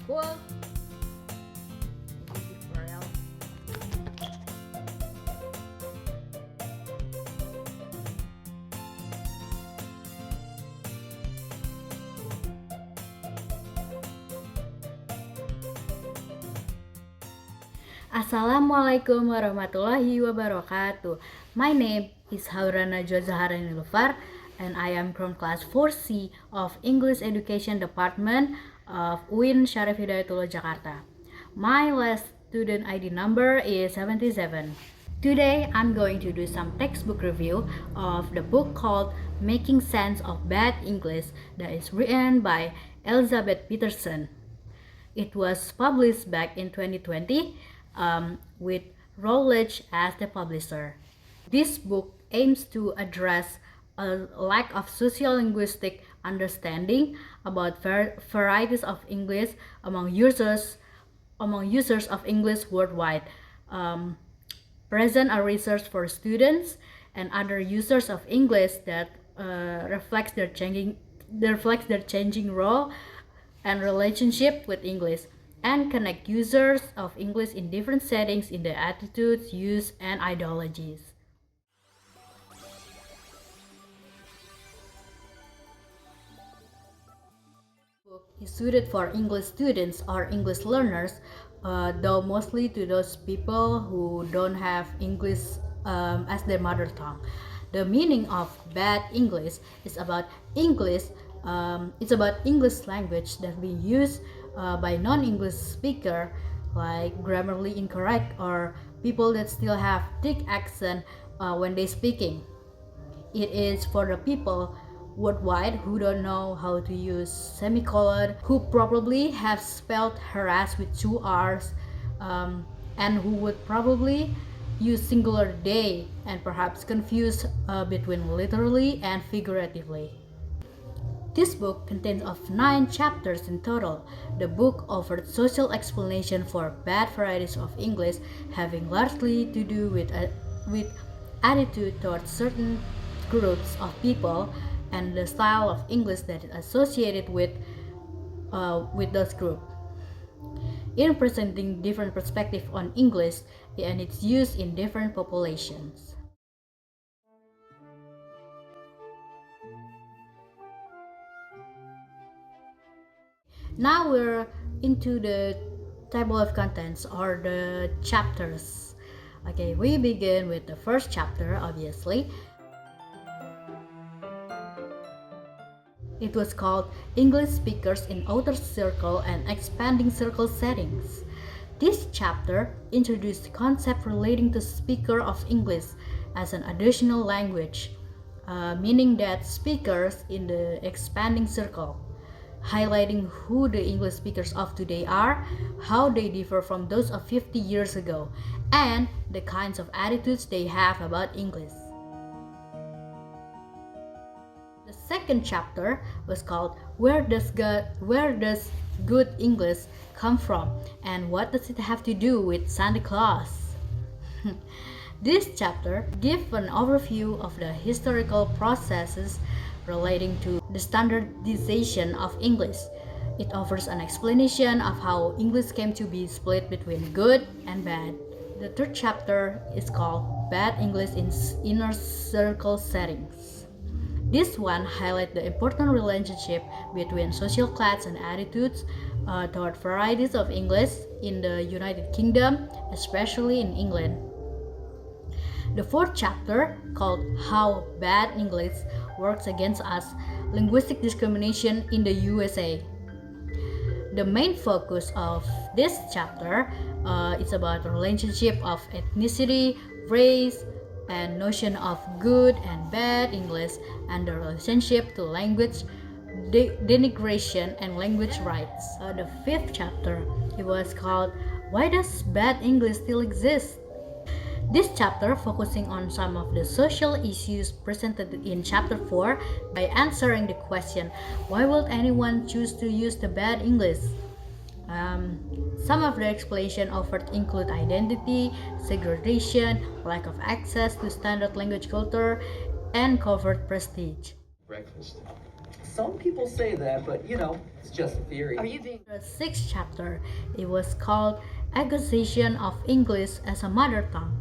Cool. Tutorial. Assalamualaikum warahmatullahi wabarakatuh. My name is Haura Najwa Zahara Nilufar and I am from class 4C of English Education Department of UIN Syarif Hidayatullah Jakarta. My last student ID number is 77. Today I'm going to do some textbook review of the book called Making Sense of Bad English that is written by Elizabeth Peterson. It was published back in 2020 with Routledge as the publisher. This book aims to address a lack of sociolinguistic understanding about varieties of English among users of English worldwide. Present a research for students and other users of English that reflects their changing role and relationship with English, and connect users of English in different settings in their attitudes, use, and ideologies. Book is suited for English students or English learners, though mostly to those people who don't have English as their mother tongue. The meaning of bad English is about English. It's about English language that being used by non-English speaker, like grammarly incorrect or people that still have thick accent when they speaking. It is for the people worldwide who don't know how to use semicolon, who probably have spelled harass with two R's, and who would probably use singular they and perhaps confuse between literally and figuratively. This book contains of 9 chapters in total. The book offered social explanation for bad varieties of English, having largely to do with attitude towards certain groups of people and the style of English that is associated with those groups. In presenting different perspectives on English and its use in different populations. Now we're into the table of contents or the chapters. Okay, we begin with the first chapter, obviously. It was called English Speakers in Outer Circle and Expanding Circle Settings. This chapter introduced concept relating to speaker of English as an additional language, meaning that speakers in the expanding circle, highlighting who the English speakers of today are, how they differ from those of 50 years ago, and the kinds of attitudes they have about English. The second chapter was called Where Does Good English Come From, and What Does It Have to Do with Santa Claus? This chapter gives an overview of the historical processes relating to the standardization of English. It offers an explanation of how English came to be split between good and bad. The third chapter is called Bad English in Inner Circle Settings. This one highlights the important relationship between social class and attitudes toward varieties of English in the United Kingdom, especially in England. The fourth chapter, called How Bad English Works Against Us, Linguistic Discrimination in the USA. The main focus of this chapter is about the relationship of ethnicity, race, and notion of good and bad English and the relationship to language denigration and language rights. The fifth chapter, it was called Why Does Bad English Still Exist? This chapter focusing on some of the social issues presented in chapter 4 by answering the question, why would anyone choose to use the bad English? Some of the explanation offered include identity, segregation, lack of access to standard language culture, and covert prestige. breakfast. Some people say that, but it's just a theory. Are you being The sixth chapter, it was called Acquisition of English as a Mother Tongue.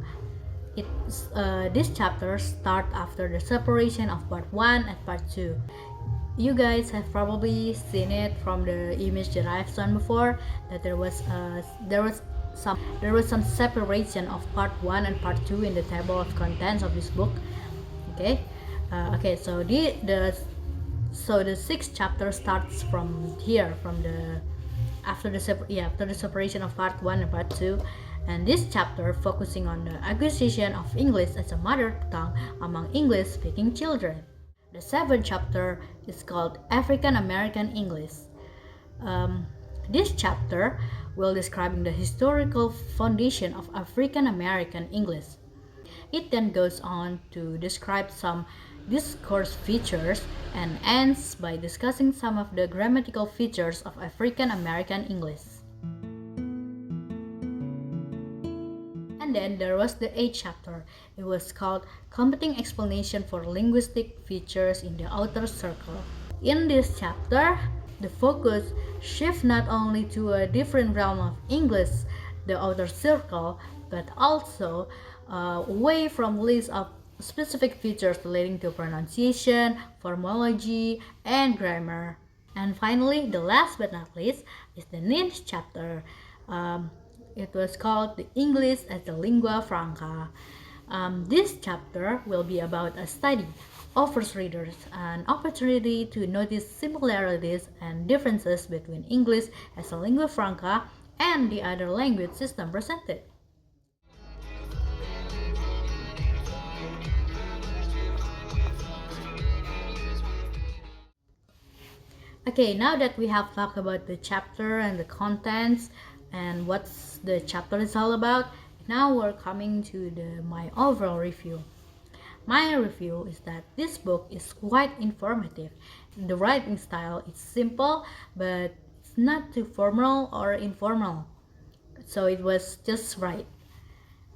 This chapter start after the separation of part 1 and part 2. You guys have probably seen it from the image that I've shown before, that there was some separation of part 1 and part 2 in the table of contents of this book. Okay, so the sixth chapter starts from here, after the separation of part 1 and part 2, and this chapter focusing on the acquisition of English as a mother tongue among English speaking children. The seventh chapter is called African American English. This chapter will describe the historical foundation of African American English. It then goes on to describe some discourse features and ends by discussing some of the grammatical features of African American English. And then there was the eighth chapter. It was called Competing Explanation for Linguistic Features in the Outer Circle. In this chapter, the focus shifts not only to a different realm of English, the outer circle, but also away from list of specific features relating to pronunciation, phonology, and grammar. And finally, the last but not least is the ninth chapter. It was called The English as the Lingua Franca. This chapter will be about a study, offers readers an opportunity to notice similarities and differences between English as a lingua franca and the other language system presented. Okay, now that we have talked about the chapter and the contents and what the chapter is all about, now we're coming to my overall review. My review is that this book is quite informative. The writing style is simple, but it's not too formal or informal, so it was just right.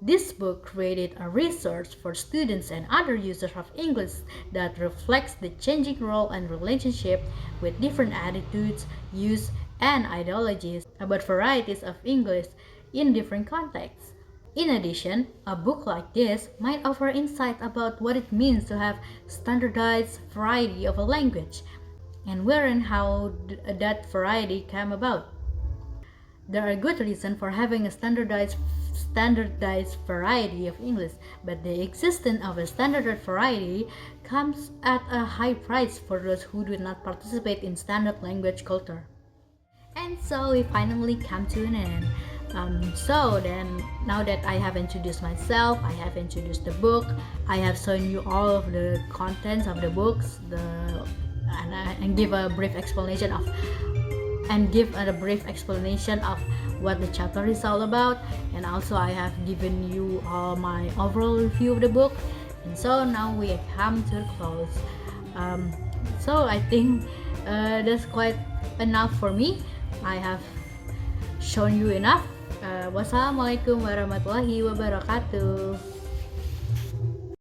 This book created a resource for students and other users of English that reflects the changing role and relationship with different attitudes, use, and ideologies about varieties of English in different contexts. In addition, a book like this might offer insight about what it means to have standardized variety of a language and where and how that variety came about. There are good reasons for having a standardized variety of English, but the existence of a standardized variety comes at a high price for those who do not participate in standard language culture. And so we finally come to an end. So then, now that I have introduced myself, I have introduced the book, I have shown you all of the contents of the books, and give a brief explanation of what the chapter is all about, and also I have given you all my overall review of the book. And so now we come to the close. So I think that's quite enough for me. I have shown you enough. Wassalamualaikum warahmatullahi wabarakatuh.